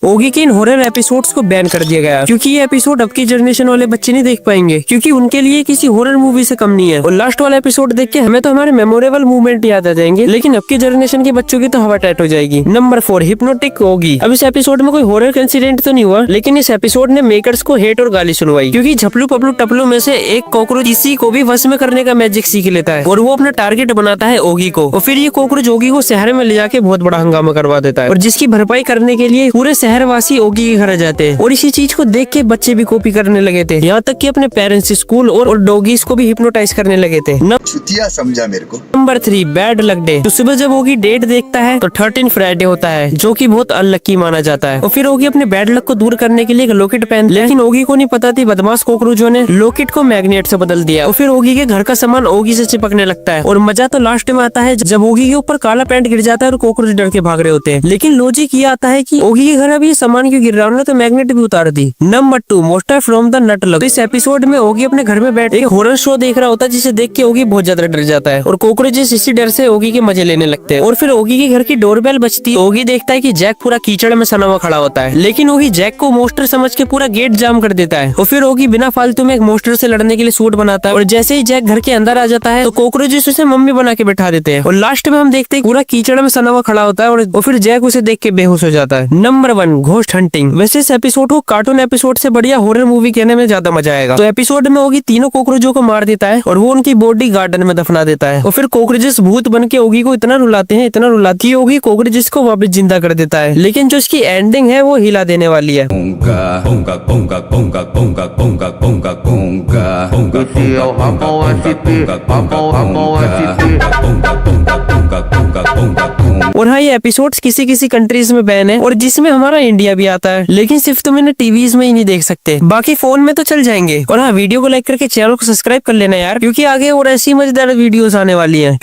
ओगी के इन horror episodes को ban कर दिया गया क्योंकि ये एपिसोड अब की जनरेशन वाले बच्चे नहीं देख पाएंगे, क्योंकि उनके लिए किसी हॉरर मूवी से कम नहीं है। और लास्ट वाला एपिसोड देख के हमें तो हमारे मेमोरेबल मूवमेंट याद आ जाएंगे, लेकिन अब की जनरेशन के बच्चों की तो हवा टाइट हो जाएगी। नंबर 4, हिप्नोटिक ओगी। अब इस एपिसोड में कोई हॉरर इंसिडेंट तो नहीं हुआ, लेकिन इस एपिसोड ने मेकर्स को हेट और गाली सुनवाई, क्योंकि झपलू पपलू टपलू में से एक कॉकरोच किसी को भी वश में करने का मैजिक सीख लेता है और वो अपना टारगेट बनाता है ओगी को, और फिर ये कॉकरोच ओगी को शहर में ले जाके बहुत बड़ा हंगामा करवा देता है, और जिसकी भरपाई करने के लिए पूरे शहरवासी ओगी के घर आ जाते हैं। और इसी चीज को देख के बच्चे भी कॉपी करने लगे थे, यहाँ तक कि अपने पेरेंट्स, स्कूल और डॉगीज को भी हिप्नोटाइज करने लगे थे। छुतिया समझा मेरे को। Number 3, bad luck day. तो सुबह जब ओगी डेट देखता है तो 13 फ्राइडे होता है, जो कि बहुत अनलक्की माना जाता है। और फिर ओगी अपने बैड लक को दूर करने के लिए एक लॉकेट पहन, लेकिन ओगी को नहीं पता थी बदमाश कॉकरोचों ने लॉकेट को मैग्नेट से बदल दिया, और फिर ओगी के घर का सामान ओगी से चिपकने लगता है। और मजा तो लास्ट में आता है जब ओगी के ऊपर काला पैंट गिर जाता है और कॉकरोच डर के भाग रहे होते हैं। लेकिन लॉजिक ये आता है कि ओगी के घर अभी सामान क्यों गिर रहा है, तो मैग्नेट भी उतार दी। नंबर 2, मोस्टर फ्रॉम द नट लग। इस एपिसोड में ओगी अपने घर में बैठ एक हॉरर शो देख रहा होता है, जिसे देख के ओगी बहुत ज्यादा डर जाता है, और कॉकरोचेस इसी डर से ओगी के मजे लेने लगते हैं। और फिर ओगी के घर की डोरबेल बजती है, ओगी देखता है कि जैक पूरा कीचड़ में सना हुआ खड़ा होता है, लेकिन ओगी जैक को मोस्टर समझ के पूरा गेट जाम कर देता है। और फिर ओगी बिना फालतू में एक मोस्टर से लड़ने के लिए सूट बनाता है, और जैसे ही जैक घर के अंदर आ जाता है तो कॉकरोचेस उसे मम्मी बना के बैठा देते हैं, और लास्ट में हम देखते हैं पूरा कीचड़ में सना हुआ खड़ा होता है, और फिर जैक उसे देख के बेहोश हो जाता है। Number 1, ghost hunting. वैसे इस एपिसोड को कार्टून एपिसोड से बढ़िया हॉरर मूवी कहने में ज्यादा मजा आएगा। तो एपिसोड में ओगी तीनों कॉकरोचों को मार देता है और वो उनकी बॉडी गार्डन में दफना देता है, और फिर कॉकरोचेस भूत बन के ओगी को इतना रुलाते हैं कि ओगी कॉकरोचेस को वापस जिंदा कर देता है। लेकिन जो इसकी एंडिंग है वो हिला देने वाली है। और हाँ, ये एपिसोड्स किसी किसी कंट्रीज में बैन है, और जिसमें हमारा इंडिया भी आता है, लेकिन सिर्फ तुम इन्हें टीवीज में ही नहीं देख सकते, बाकी फोन में तो चल जाएंगे। और हाँ, वीडियो को लाइक करके चैनल को सब्सक्राइब कर लेना यार, क्योंकि आगे और ऐसी मजेदार वीडियोस आने वाली है।